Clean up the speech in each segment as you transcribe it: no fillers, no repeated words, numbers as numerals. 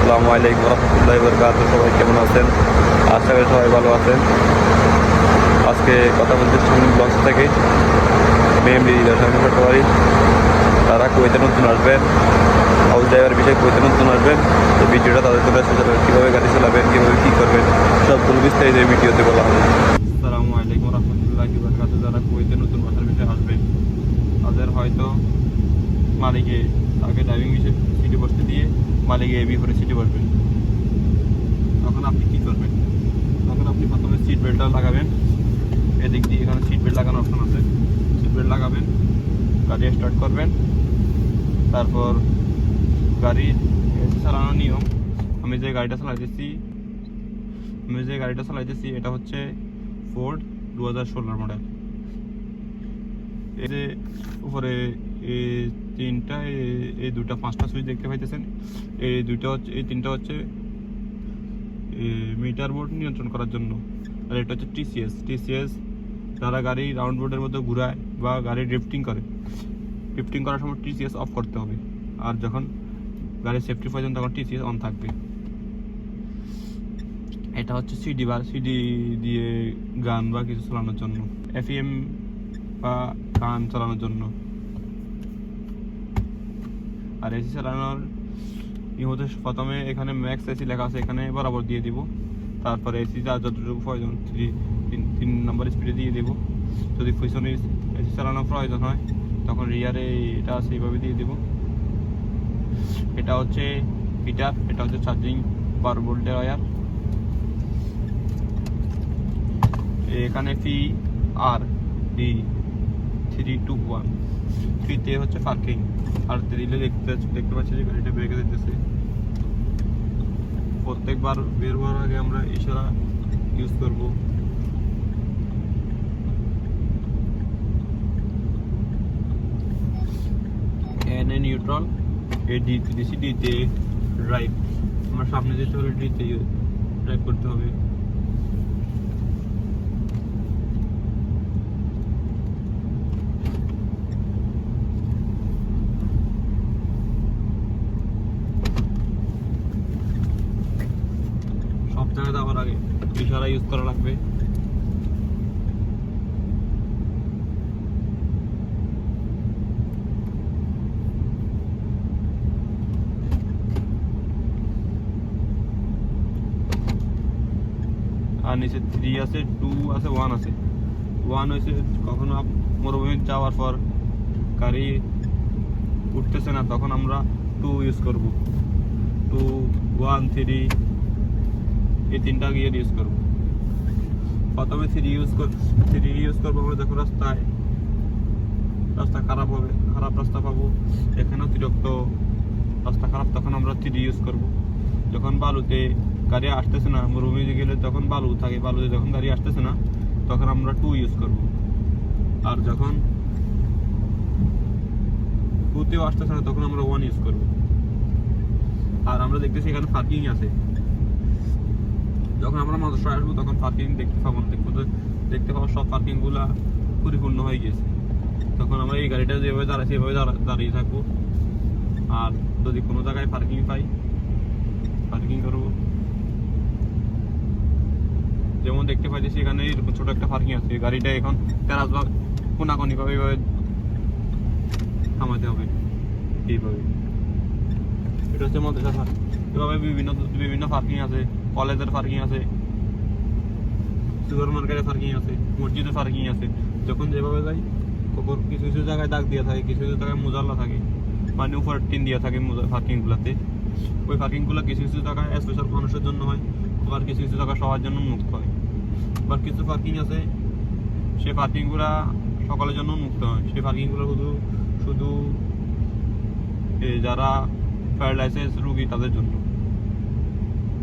আসসালামু আলাইকুম রহমতুল্লাহি ওয়া বারাকাতুহু। সবাই কেমন আছেন? আশা করি সবাই ভালো আছেন। আজকে কথা বলতে লঞ্চ থেকে মেমরি ফেব্রুয়ারি তারা কুয়েতে নতুন আসবেন, হাউস ড্রাইভার বিষয়ে কুয়েতে নতুন আসবেন। তো ভিডিওটা তাদের জন্য স্পেশাল, কীভাবে গাড়ি চালাবেন, কীভাবে কী করবেন সবগুলো বিস্তারিত এই ভিডিওতে বলা হবে। আসসালামু আলাইকুম রহমতুল্লাহি ওয়া বারাকাতুহু। যারা কুয়েতে নতুন বাসার বিষয়ে আসবেন তাদের হয়তো মালিকে তাকে ড্রাইভিং বিষয়ে সিটে বসতে দিয়ে মালিকে এবি করে সিটে বসবেন। তখন আপনি কী করবেন? তখন আপনি প্রথমে সিট বেল্টটা লাগাবেন। এদিক দিয়ে এখানে সিট বেল্ট লাগানোর অপশন আছে, সিট বেল্ট লাগাবেন, গাড়ি স্টার্ট করবেন। তারপর গাড়ি চালানোর নিয়ম, আমি যে গাড়িটা চালাইতেছি এটা হচ্ছে ফোর্ড 2016 মডেল। এই যে উপরে এই তিনটা এই দুটা পাঁচটা সুইচ দেখতে পাইতেছেন, এই তিনটা হচ্ছে মিটার বোর্ড নিয়ন্ত্রণ করার জন্য। আর এটা হচ্ছে টিসিএস যারা গাড়ি রাউন্ড বোর্ডের মধ্যে ঘুরায় বা গাড়ি ড্রিফটিং করার সময় টিসিএস অফ করতে হবে। আর যখন গাড়ির সেফটি প্রয়োজন তখন টিসিএস অন থাকবে। এটা হচ্ছে সিডি দিয়ে গান বা কিছু চালানোর জন্য, এফএম বা গান চালানোর জন্য। আর এসি চালানোর হচ্ছে প্রথমে এখানে ম্যাক্স এসি লেখা আছে, এখানে বরাবর দিয়ে দিব। তারপরে এসি যা যতটুকু প্রয়োজন 3 নম্বর স্পিডে দিয়ে দেব। যদি পিছনে এসি চালানোর প্রয়োজন হয় তখন রিয়ারে এটা আছে এইভাবে দিয়ে দেব। এটা হচ্ছে হিটার, এটা হচ্ছে চার্জিং 12 ভোল্টের ওয়্যার। এখানে PR-D321 3তে হচ্ছে পার্কিং, আর দিলে দেখতে পাচ্ছি যে গাড়িটা ব্রেকে দিতেছে। প্রত্যেকবার বের হওয়ার আগে আমরা ইশারা ইউজ করব। এনে নিউট্রাল, ডিতে ড্রাইভ। আমরা সামনে যেতে হলে ডিতে ড্রাইভ করতে হবে। সব জায়গায় যাওয়ার আগে ইশারা ইউজ করা লাগবে। আর নিচে 3 আছে, 2 আছে, 1 আছে। 1 হয়েছে কখনো মরুভূমি যাওয়ার পর গাড়ি উঠতেছে না, তখন আমরা 2 ইউজ করব। 2, 1, 3 এই তিনটা গিয়ার ইউজ করব। প্রথমে 3 ইউজ করবো আমরা যখন রাস্তা খারাপ হবে, খারাপ রাস্তা পাবো, এখানেও অতিরিক্ত রাস্তা খারাপ, তখন আমরা 3 ইউজ করব। যখন বালুতে গাড়ি আসতেছে না, মরুভূমিতে গেলে তখন বালু থাকে, বালুতে যখন গাড়ি আসতেছে না তখন আমরা 2 ইউজ করব। আর যখন কুতেও আসতেছে না তখন আমরা 1 ইউজ করব। আর আমরা দেখতেছি এখানে পার্কিং আছে। যখন আমরা মাদ্রাসায় আসবো তখন পার্কিং দেখতে পাবো না, দেখতে পাবো সব পার্কিংগুলো পরিপূর্ণ হয়ে গেছে। তখন আমরা এই গাড়িটা যেভাবে দাঁড়াচ্ছি এভাবে দাঁড়িয়ে থাকবো। আর যদি কোনো জায়গায় পার্কিং পাই পার্কিং করবো। যেমন দেখতে পাইতেছি এখানে এরকম ছোট একটা পার্কিং আছে, গাড়িটা এখন তেরাজ বা কোনাকোনি ভাবে এইভাবে থামাতে হবে। এইভাবে এটা হচ্ছে মাদ্রাসা। এভাবে বিভিন্ন পার্কিং আছে, কলেজের পার্কিং আছে, সুপার মার্কেটের পার্কিং আছে, মসজিদের পার্কিং আছে। যখন যেভাবে যাই কিছু কিছু জায়গায় দাগ দিয়ে থাকে, কিছু কিছু জায়গায় মোজাল্লা থাকে, মানে উপরে টিন দিয়ে থাকে পার্কিংগুলোতে। ওই পার্কিংগুলো কিছু কিছু জায়গায় স্পেশাল মানুষের জন্য হয়, আবার কিছু কিছু জায়গায় সবার জন্য উন্মুক্ত হয়। আবার কিছু পার্কিং আছে সেই পার্কিংগুলো সকলের জন্য উন্মুক্ত হয়। সেই পার্কিংগুলো শুধু যারা প্যারালাইসিস রোগী তাদের জন্য।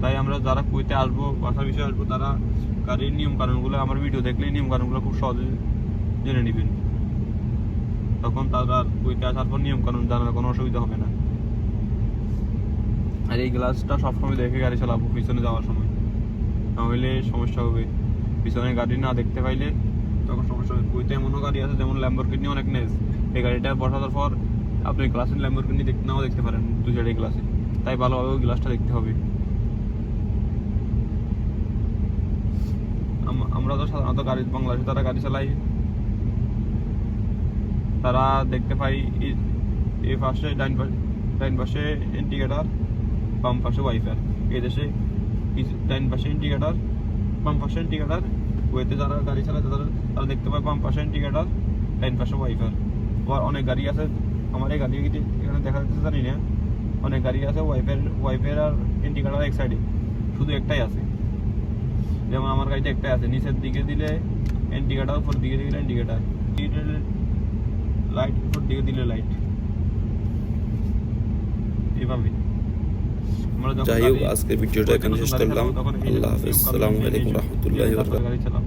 তাই আমরা যারা কুয়েতে আসবো, বাসার বিষয়ে আসবো, তারা গাড়ির নিয়মকানুনগুলো আমার ভিডিও দেখলে নিয়মকানুনগুলো খুব সহজে জেনে নেবেন। তখন তারা কুয়েতে আসার পর নিয়মকানুন জানার কোনো অসুবিধা হবে না। আর এই গ্লাসটা সবসময় দেখে গাড়ি চালাবো পিছনে যাওয়ার সময়, নাহলে সমস্যা হবে। পিছনে গাড়ি না দেখতে পাইলে তখন সমস্যা হবে। কুয়েতে এমনও গাড়ি আছে যেমন ল্যাম্বরগিনি অনেক নেস, এই গাড়িটা বসানোর পর আপনি গ্লাসের ল্যাম্বরগিনি নাও দেখতে পারেন 2 সাইডে গ্লাসে। তাই ভালোভাবে ওই গ্লাসটা দেখতে হবে। আমরা তো সাধারণত বাংলাদেশে তারা গাড়ি চালাই, তারা দেখতে পাই এই পাশে ডাইন পাশে ইন্ডিকেটার, বাম পাশে ওয়াইফার। এই দেশে ডাইন পাশে ইন্ডিকেটার, বাম পাশে ইন্ডিকেটার। ওয়েতে যারা গাড়ি চালায় তারা দেখতে পায় বাম পাশে ইন্ডিকেটার, ডাইন পাশে ওয়াইফার। আবার অনেক গাড়ি আছে, আমার এই গাড়ি এখানে দেখা যাচ্ছে জানি না, অনেক গাড়ি আছে ওয়াইফার আর ইন্ডিকেটার এক সাইডে, শুধু একটাই আছে। যেমন আমার গাড়িতে একটাই আছে, নিচের দিকে দিলে ইন্ডিকেটার, উপর দিকে দিলে ইন্ডিকেটার, লাইট উপর দিকে দিলে লাইট, এইভাবে। যাই হোক, আজকে ভিডিওটা এখানে শেষ করলাম। আল্লাহ হাফেজ, আসসালামু আলাইকুম রহমতুল্লাহি ওয়া বারাকাতুহু। গাড়ি চালাম।